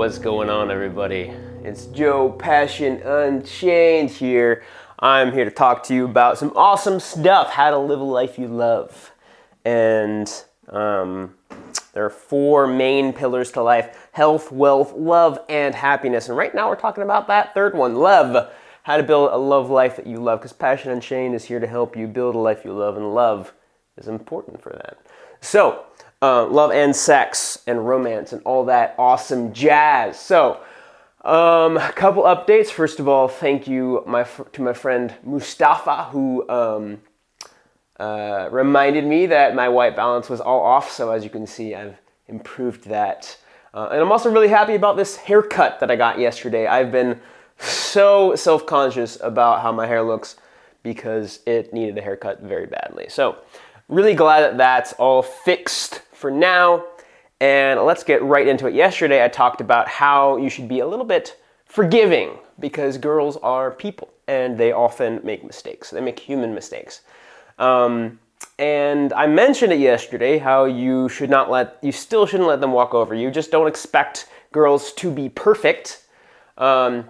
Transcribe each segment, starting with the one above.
What's going on, everybody? It's Joe, Passion Unchained here. I'm here to talk to you about some awesome stuff, how to live a life you love. And there are four main pillars to life: health, wealth, love, and happiness. And right now we're talking about that third one, love. How to build a love life that you love, because Passion Unchained is here to help you build a life you love, and love is important for that. So, love and sex and romance and all that awesome jazz. So, a couple updates. First of all, thank you to my friend Mustafa, who reminded me that my white balance was all off. So as you can see, I've improved that. And I'm also really happy about this haircut that I got yesterday. I've been so self-conscious about how my hair looks because it needed a haircut very badly. So, really glad that that's all fixed for now, and let's get right into it. Yesterday I talked about how you should be a little bit forgiving because girls are people and they often make mistakes. They make human mistakes. And I mentioned it yesterday how you still shouldn't let them walk over you. Just don't expect girls to be perfect. And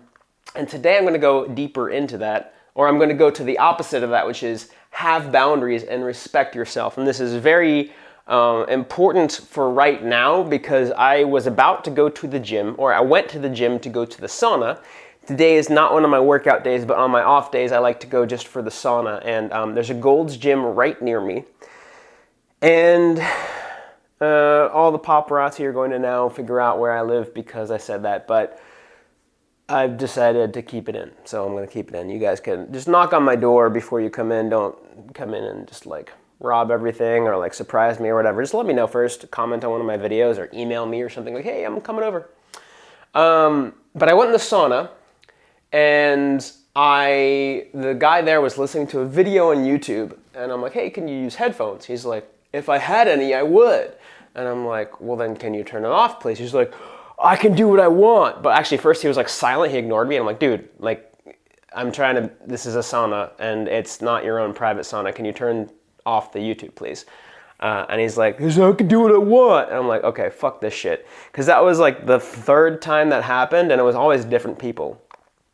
today I'm going to go deeper into that, or I'm going to go to the opposite of that, which is have boundaries and respect yourself. And this is very important for right now because I was about to go to the gym, or I went to the gym to go to the sauna. Today is not one of my workout days, but on my off days I like to go just for the sauna. And there's a Gold's Gym right near me. And all the paparazzi are going to now figure out where I live because I said that, but I've decided to keep it in, so I'm going to keep it in. You guys can just knock on my door before you come in. Don't come in and just like rob everything or like surprise me or whatever. Just let me know first. Comment on one of my videos or email me or something like, hey, I'm coming over. But I went in the sauna, and the guy there was listening to a video on YouTube, and I'm like, hey, can you use headphones? He's like, if I had any, I would. And I'm like, well, then can you turn it off, please? He's like, I can do what I want. But actually, first he was like silent. He ignored me. And I'm like, dude, like, this is a sauna and it's not your own private sauna. Can you turn off the YouTube, please? And he's like, I can do what I want. And I'm like, okay, fuck this shit. Because that was like the third time that happened, and it was always different people.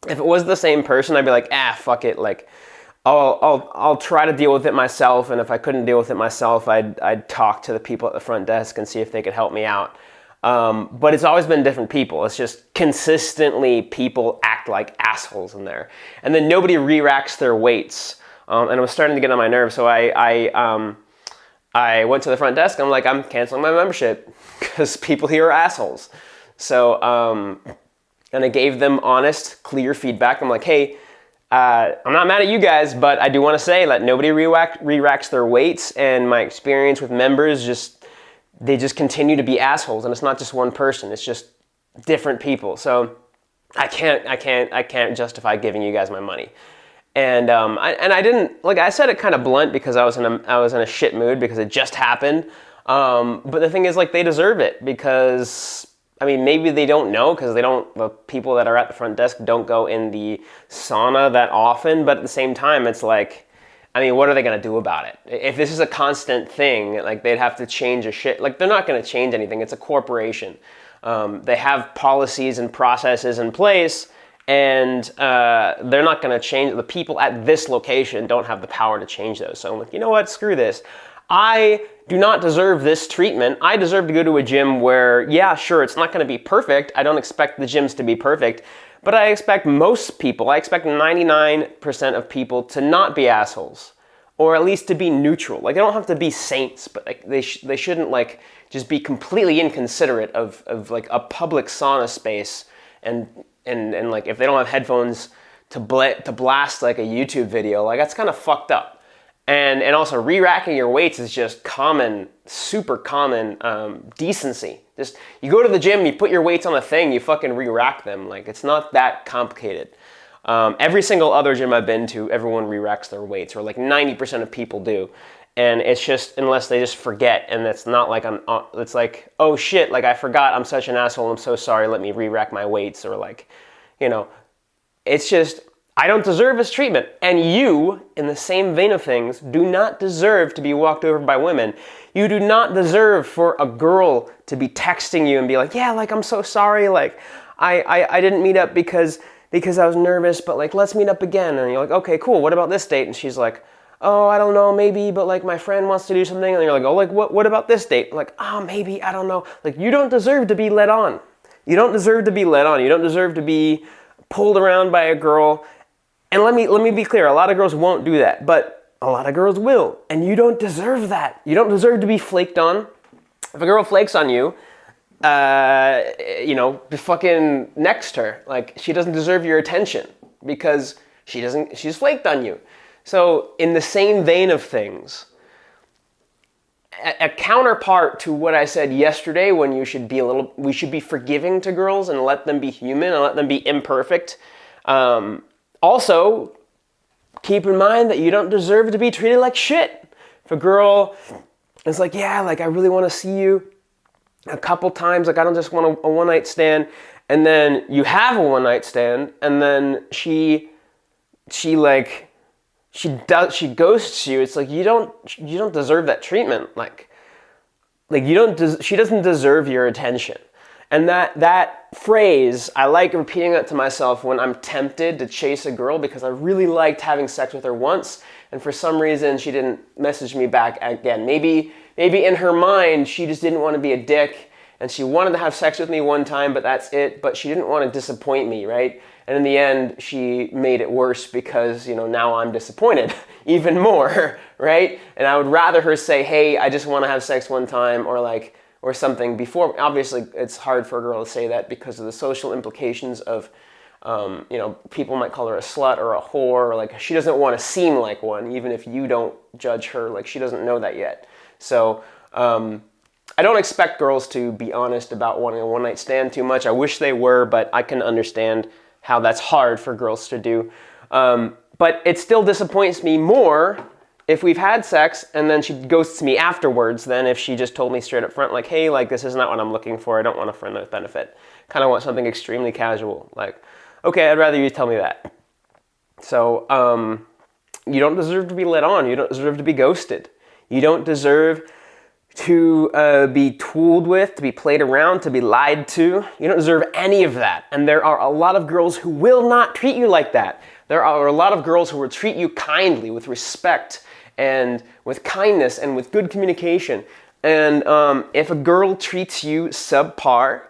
If it was the same person, I'd be like, fuck it. Like, I'll try to deal with it myself. And if I couldn't deal with it myself, I'd talk to the people at the front desk and see if they could help me out. But it's always been different people. It's just consistently people act like assholes in there. And then nobody re-racks their weights. And it was starting to get on my nerves. So I went to the front desk. I'm like, I'm canceling my membership because people here are assholes. So, and I gave them honest, clear feedback. I'm like, hey, I'm not mad at you guys, but I do want to say that nobody re-racks their weights. And my experience with members they just continue to be assholes, and it's not just one person, it's just different people. So I can't justify giving you guys my money. And I didn't, like, I said it kind of blunt because I was in a shit mood because it just happened. But the thing is, like, they deserve it because, I mean, maybe they don't know because the people that are at the front desk don't go in the sauna that often, but at the same time, it's like, I mean, what are they going to do about it? If this is a constant thing, like, they'd have to change a shit. Like, they're not going to change anything. It's a corporation. They have policies and processes in place, and they're not going to change. The people at this location don't have the power to change those. So I'm like, you know what? Screw this. I do not deserve this treatment. I deserve to go to a gym where, yeah, sure, it's not going to be perfect. I don't expect the gyms to be perfect. But I expect most people, I expect 99% of people to not be assholes, or at least to be neutral. Like, they don't have to be saints, but like they shouldn't like just be completely inconsiderate of like a public sauna space, and like if they don't have headphones to blast like a YouTube video, like that's kind of fucked up. And also re-racking your weights is just common, super common decency. Just, you go to the gym, you put your weights on a thing, you fucking re-rack them. Like, it's not that complicated. Every single other gym I've been to, everyone re-racks their weights, or like 90% of people do. And it's just, unless they just forget, and it's not like it's like, oh shit, like I forgot, I'm such an asshole, I'm so sorry, let me re-rack my weights, or like, you know, it's just, I don't deserve this treatment. And you, in the same vein of things, do not deserve to be walked over by women. You do not deserve for a girl to be texting you and be like, yeah, like, I'm so sorry, like, I didn't meet up because I was nervous, but like, let's meet up again. And you're like, okay, cool, what about this date? And she's like, oh, I don't know, maybe, but like my friend wants to do something. And you're like, oh, like what about this date? Like, oh, maybe, I don't know. Like, you don't deserve to be led on. You don't deserve to be led on. You don't deserve to be pulled around by a girl. And let me be clear, a lot of girls won't do that, but a lot of girls will. And you don't deserve that. You don't deserve to be flaked on. If a girl flakes on you, be fucking next her. Like, she doesn't deserve your attention because she's flaked on you. So in the same vein of things, a counterpart to what I said yesterday, when we should be forgiving to girls and let them be human and let them be imperfect. Also, keep in mind that you don't deserve to be treated like shit. If a girl is like, yeah, like, I really want to see you a couple times, like, I don't just want a one-night stand, and then you have a one-night stand, and then she ghosts you. It's like, you don't deserve that treatment. Like she doesn't deserve your attention. And that phrase, I like repeating that to myself when I'm tempted to chase a girl because I really liked having sex with her once, and for some reason she didn't message me back again. Maybe in her mind she just didn't want to be a dick, and she wanted to have sex with me one time, but that's it. But she didn't want to disappoint me, right? And in the end, she made it worse because, now I'm disappointed even more, right? And I would rather her say, hey, I just want to have sex one time, or something before. Obviously, it's hard for a girl to say that because of the social implications of, people might call her a slut or a whore, or like, she doesn't want to seem like one, even if you don't judge her, like, she doesn't know that yet. So, I don't expect girls to be honest about wanting a one-night stand too much. I wish they were, but I can understand how that's hard for girls to do. But it still disappoints me more if we've had sex and then she ghosts me afterwards than if she just told me straight up front, like, hey, like, this is not what I'm looking for. I don't want a friend with benefit. Kind of want something extremely casual. Like, okay, I'd rather you tell me that. So, you don't deserve to be led on. You don't deserve to be ghosted. You don't deserve to be tooled with, to be played around, to be lied to. You don't deserve any of that. And there are a lot of girls who will not treat you like that. There are a lot of girls who will treat you kindly, with respect, and with kindness, and with good communication. And if a girl treats you subpar,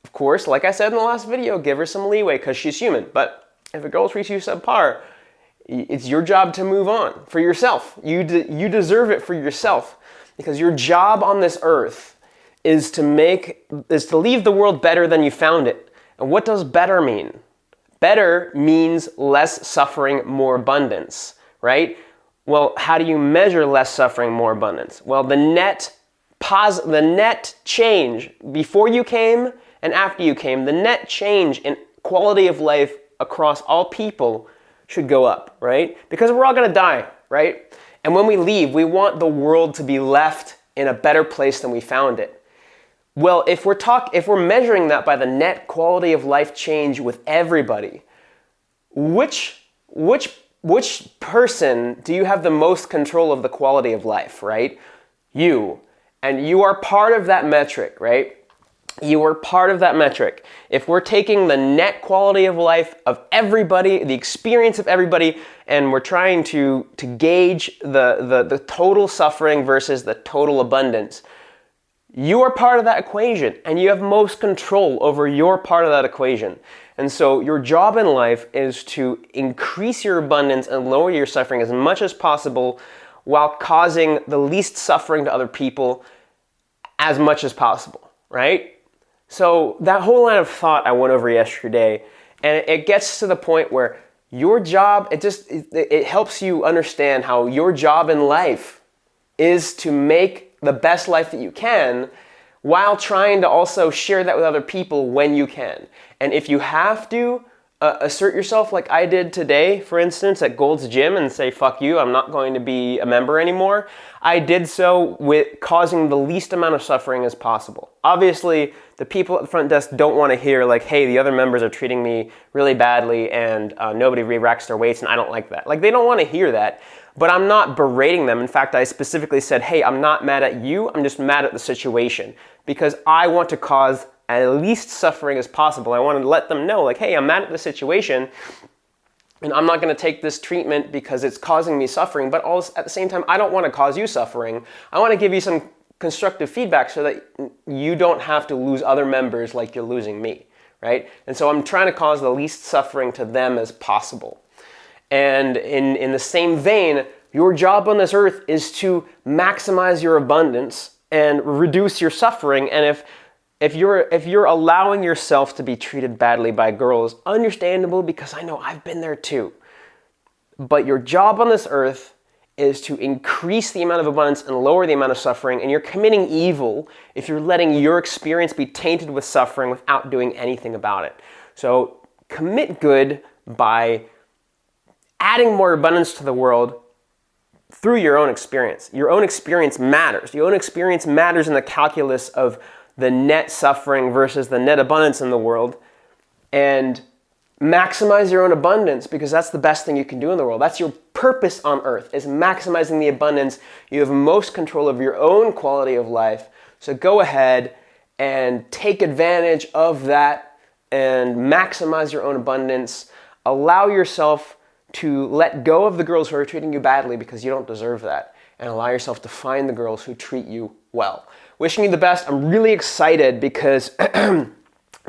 of course, like I said in the last video, give her some leeway because she's human. But if a girl treats you subpar, it's your job to move on for yourself. You deserve it for yourself. Because your job on this earth is to leave the world better than you found it. And what does better mean? Better means less suffering, more abundance, right? Well, how do you measure less suffering, more abundance? Well, the net change before you came and after you came, the net change in quality of life across all people should go up, right? Because we're all going to die, right? And when we leave, we want the world to be left in a better place than we found it. Well, if we're measuring that by the net quality of life change with everybody, which person do you have the most control of the quality of life, right? You. And you are part of that metric, right? You are part of that metric. If we're taking the net quality of life of everybody, the experience of everybody, and we're trying to gauge the total suffering versus the total abundance, you are part of that equation, and you have most control over your part of that equation. And so your job in life is to increase your abundance and lower your suffering as much as possible while causing the least suffering to other people as much as possible, right? So that whole line of thought I went over yesterday, and it gets to the point where your job, it helps you understand how your job in life is to make the best life that you can while trying to also share that with other people when you can. And if you have to assert yourself like I did today, for instance, at Gold's Gym and say, fuck you, I'm not going to be a member anymore, I did so with causing the least amount of suffering as possible. Obviously, the people at the front desk don't want to hear like, hey, the other members are treating me really badly and nobody re-racks their weights and I don't like that. Like, they don't want to hear that, but I'm not berating them. In fact, I specifically said, hey, I'm not mad at you, I'm just mad at the situation because I want to cause at least suffering as possible. I want to let them know, like, hey, I'm mad at the situation, and I'm not going to take this treatment because it's causing me suffering, but also at the same time, I don't want to cause you suffering. I want to give you some constructive feedback so that you don't have to lose other members like you're losing me, right? And so I'm trying to cause the least suffering to them as possible. And in the same vein, your job on this earth is to maximize your abundance and reduce your suffering. And if you're allowing yourself to be treated badly by girls, understandable, because I know I've been there too. But your job on this earth is to increase the amount of abundance and lower the amount of suffering, and you're committing evil if you're letting your experience be tainted with suffering without doing anything about it. So commit good by adding more abundance to the world through your own experience. Your own experience matters. Your own experience matters in the calculus of the net suffering versus the net abundance in the world, and maximize your own abundance because that's the best thing you can do in the world. That's your purpose on earth, is maximizing the abundance. You have most control of your own quality of life. So go ahead and take advantage of that and maximize your own abundance. Allow yourself to let go of the girls who are treating you badly because you don't deserve that, and allow yourself to find the girls who treat you well. Wishing you the best. I'm really excited because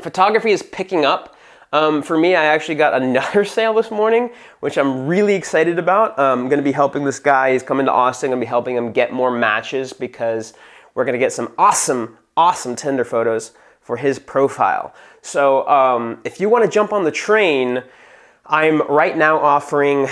photography is picking up. For me, I actually got another sale this morning, which I'm really excited about. I'm going to be helping this guy. He's coming to Austin. I'm going to be helping him get more matches because we're going to get some awesome, awesome Tinder photos for his profile. So if you want to jump on the train, I'm right now offering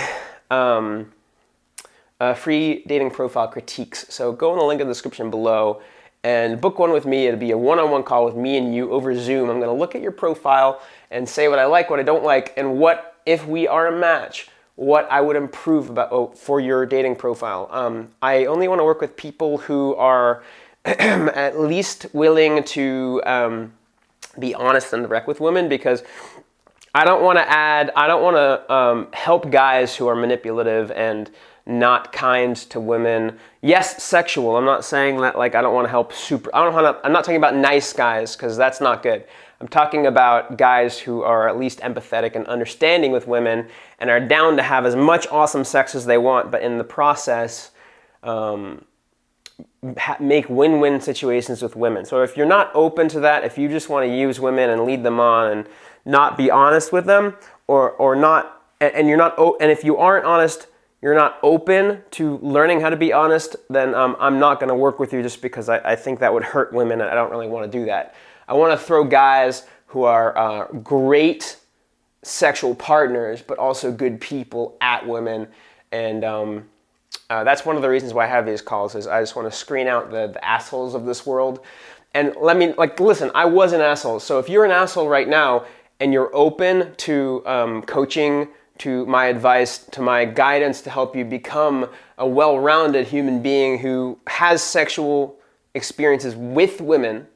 free dating profile critiques. So go on the link in the description below and book one with me. It'll be a one-on-one call with me and you over Zoom. I'm going to look at your profile and say what I like, what I don't like, and what, if we are a match, what I would improve about for your dating profile. I only want to work with people who are at least willing to be honest and direct with women, because I don't want to help guys who are manipulative and not kind to women. Yes, sexual. I'm not saying that like I don't want to help I'm not talking about nice guys, because that's not good. I'm talking about guys who are at least empathetic and understanding with women and are down to have as much awesome sex as they want, but in the process make win-win situations with women. So if you're not open to that, if you just want to use women and lead them on and not be honest with them, or not, and if you aren't honest, you're not open to learning how to be honest, then I'm not going to work with you, just because I think that would hurt women, and I don't really want to do that. I want to throw guys who are great sexual partners, but also good people at women, and that's one of the reasons why I have these calls, is I just want to screen out the assholes of this world. And listen, I was an asshole, so if you're an asshole right now and you're open to coaching, to my advice, to my guidance to help you become a well-rounded human being who has sexual experiences with women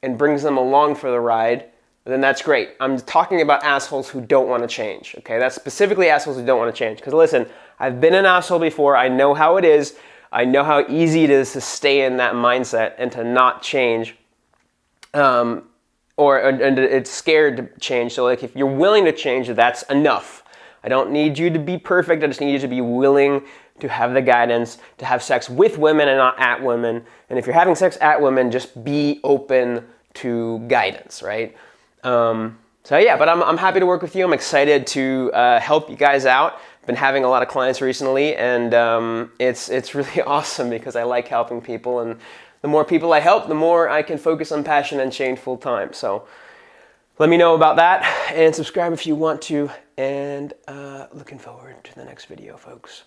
and brings them along for the ride, then that's great. I'm talking about assholes who don't want to change, okay? That's specifically assholes who don't want to change. Because listen, I've been an asshole before. I know how it is. I know how easy it is to stay in that mindset and to not change. And it's scared to change. So like, if you're willing to change, that's enough. I don't need you to be perfect. I just need you to be willing to have the guidance, to have sex with women and not at women. And if you're having sex at women, just be open to guidance, right? So yeah, but I'm happy to work with you. I'm excited to help you guys out. I've been having a lot of clients recently, and it's really awesome because I like helping people. And the more people I help, the more I can focus on passion and change full time. So let me know about that, and subscribe if you want to, and looking forward to the next video, folks.